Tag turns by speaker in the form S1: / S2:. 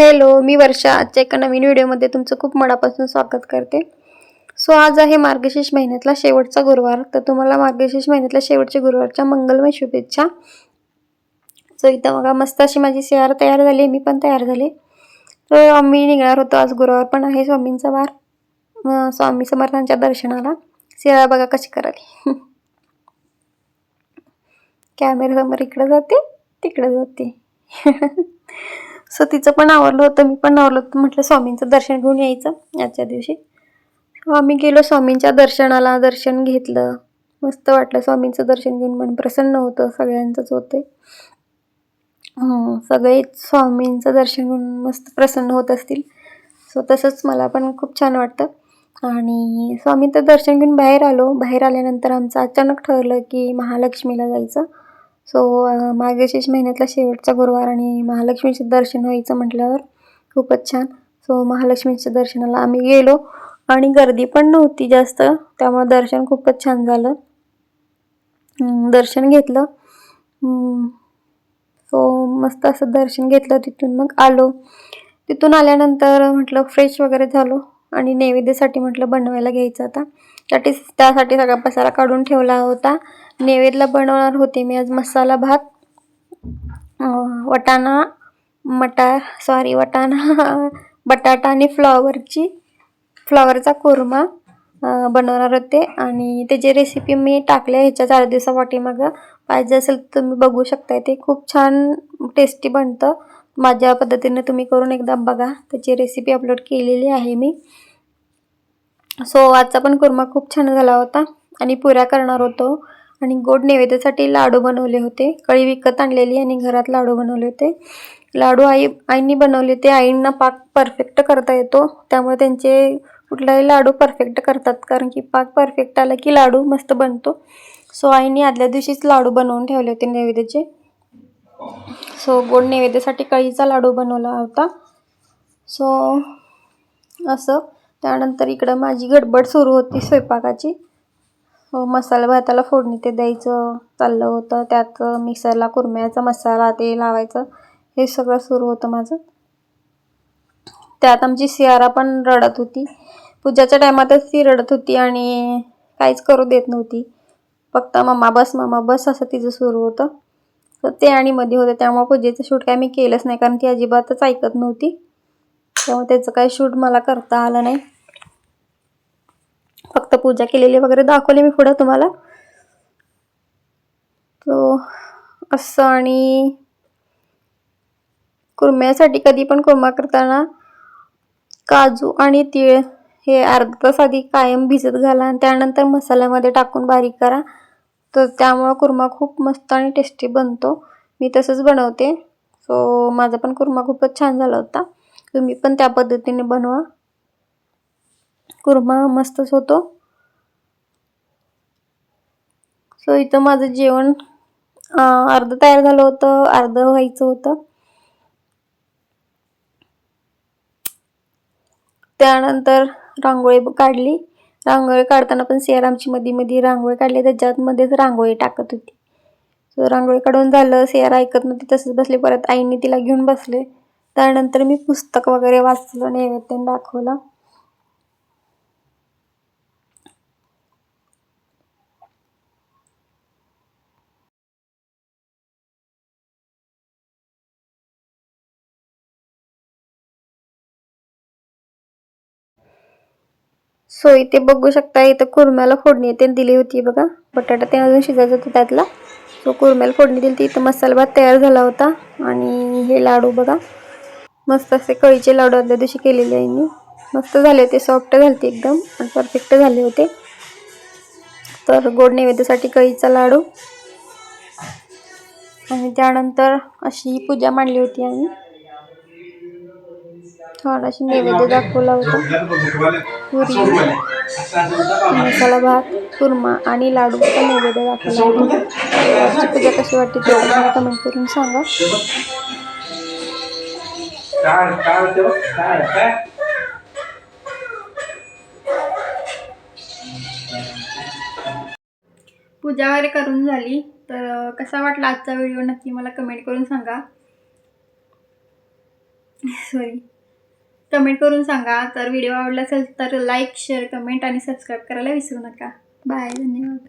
S1: Hello, मी वर्षा. आजच्या एका नवीन व्हिडिओमध्ये तुमचं खूप मनापासून स्वागत करते. सो आज आहे मार्गशीर्ष महिन्यातला शेवटचा गुरुवार. तर तुम्हाला मार्गशीर्ष महिन्यातल्या शेवटच्या गुरुवारच्या मंगलमय शुभेच्छा. सो इथं बघा मस्त अशी माझी सेवार तयार झाली, मी पण तयार झाले. तर आम्ही निघणार होतो. आज गुरुवार पण आहे, स्वामींचा वार. स्वामी समर्थांच्या दर्शनाला. सेवा बघा कशी कराली. कॅमेऱ्यासमोर इकडे जाते, तिकडे जाते. सो तिचं पण आवरलं होतं, मी पण आवरलं होतं. म्हटलं स्वामींचं दर्शन घेऊन यायचं आजच्या दिवशी. आम्ही गेलो स्वामींच्या दर्शनाला, दर्शन घेतलं. मस्त वाटलं स्वामींचं दर्शन घेऊन, मन प्रसन्न होतं. सगळ्यांचंच होते. सगळे स्वामींचं दर्शन घेऊन मस्त प्रसन्न होत असतील. सो तसंच मला पण खूप छान वाटतं. आणि स्वामींचं दर्शन घेऊन बाहेर आलो. बाहेर आल्यानंतर आमचं अचानक ठरलं की महालक्ष्मीला जायचं. सो मार्गशीर्ष महिन्यातला शेवटचा गुरुवार आणि महालक्ष्मीचं दर्शन व्हायचं म्हटल्यावर खूपच छान. सो महालक्ष्मीच्या दर्शनाला आम्ही गेलो आणि गर्दी पण नव्हती जास्त, त्यामुळे दर्शन खूपच छान झालं. दर्शन घेतलं. सो मस्त असं दर्शन घेतलं. तिथून मग आलो. तिथून आल्यानंतर म्हटलं फ्रेश वगैरे झालो आणि नैवेद्यासाठी म्हटलं बनवायला घ्यायचं आता. त्यासाठी सगळा पसारा काढून ठेवला होता. नैवेद्याला बनवणार होते मी आज मसाला भात, वाटाणा बटाटा आणि फ्लॉवरचा कुर्मा बनवणार होते. आणि त्याची रेसिपी मी टाकल्या ह्याच्या 4 दिवसापाठीमागं. पाहिजे असेल तर तुम्ही बघू शकता. ते खूप छान टेस्टी बनतं. माझ्या पद्धतीने तुम्ही करून एकदा बघा. त्याची रेसिपी अपलोड केलेली आहे मी. सो आजचा पण कुर्मा खूप छान झाला होता. आणि पुऱ्या करणार होतो. आणि गोड नैवेद्यासाठी लाडू बनवले होते. कळी विकत आणलेली आणि घरात लाडू बनवले होते. लाडू आईंनी बनवले होते. आईंना पाक परफेक्ट करता येतो, त्यामुळे त्यांचे कुठलाही लाडू परफेक्ट करतात. कारण की पाक परफेक्ट आला की लाडू मस्त बनतो. सो आईंनी आदल्या दिवशीच लाडू बनवून ठेवले होते नैवेद्याचे. सो गोड नैवेद्यासाठी कळीचा लाडू बनवला होता. सो असं त्यानंतर इकडं माझी गडबड सुरू होती स्वयंपाकाची. मसाला भाताला फोडणी ते द्यायचं चाललं होतं. त्यात मिक्सरला कुरम्याचा मसाला ते लावायचं, हे सगळं सुरू होतं माझं. त्यात आमची सियारा पण रडत होती. पूजाच्या टायमातच ती रडत होती आणि काहीच करू देत नव्हती. फक्त मम्मा बस असं तिचं सुरू होतं. तर ते आणि मध्ये होतं, त्यामुळे पूजेचं शूट काय मी केलंच नाही, कारण ती अजिबातच ऐकत नव्हती. त्यामुळे त्याचं काही शूट मला करता आलं नाही. फक्त पूजा केलेली वगैरे दाखवली मी पुढं तुम्हाला. तो असं. आणि कुरम्यासाठी कधी पण कुर्मा करताना काजू आणि तीळ हे अर्धा तास आधी कायम भिजत घाला आणि त्यानंतर मसाल्यामध्ये टाकून बारीक करा. तर त्यामुळं कुर्मा खूप मस्त आणि टेस्टी बनतो. मी तसंच बनवते. सो माझा पण कुर्मा खूपच छान झाला होता. तुम्ही पण त्या पद्धतीने बनवा, कुर्मा मस्तच होतो. सो इथं माझं जेवण अर्ध तयार झालं होतं, अर्ध व्हायचं होतं. त्यानंतर रांगोळी काढली. रांगोळी काढताना पण सियारामची मध्ये रांगोळी काढली, त्याच्यामध्येच रांगोळी टाकत होती. सो रांगोळी काढून झालं. सियारा ऐकत नव्हती, तसंच बसली. परत आईने तिला घेऊन बसले. त्यानंतर मी पुस्तक वगैरे वाचलं, नैवेद्य दाखवला. सो इथे बघू शकता, इथं कुरम्याला फोडणी ते दिली होती बघा. बटाटा ते अजून शिजायचं होतं त्यातला. सो कुरम्याला फोडणी दिली. इथं मसाला भात तयार झाला होता. आणि हे लाडू बघा, मस्त असे कळीचे लाडू आदल्या दिवशी केलेले आहे. मस्त झाले होते, सॉफ्ट झाले एकदम आणि परफेक्ट झाले होते. तर गोड नैवेद्यासाठी कळीचा लाडू. आणि त्यानंतर अशी पूजा मांडली होती आम्ही. छान अशी नैवेद्य दाखवला होता. पुरी, मसाला भात, कुर्मा आणि लाडूचा नैवेद्य दाखवला होता. आजची पूजा कशी वाटते ते पण मला कमेंट करून सांगा. पूजा वगैरे करून झाली. तर कसा वाटला आजचा व्हिडिओ नक्की मला कमेंट करून सांगा. सॉरी कमेंट करून सांगा. तर व्हिडिओ आवडला असेल तर लाईक शेअर कमेंट आणि सबस्क्राईब करायला विसरू नका. बाय, धन्यवाद.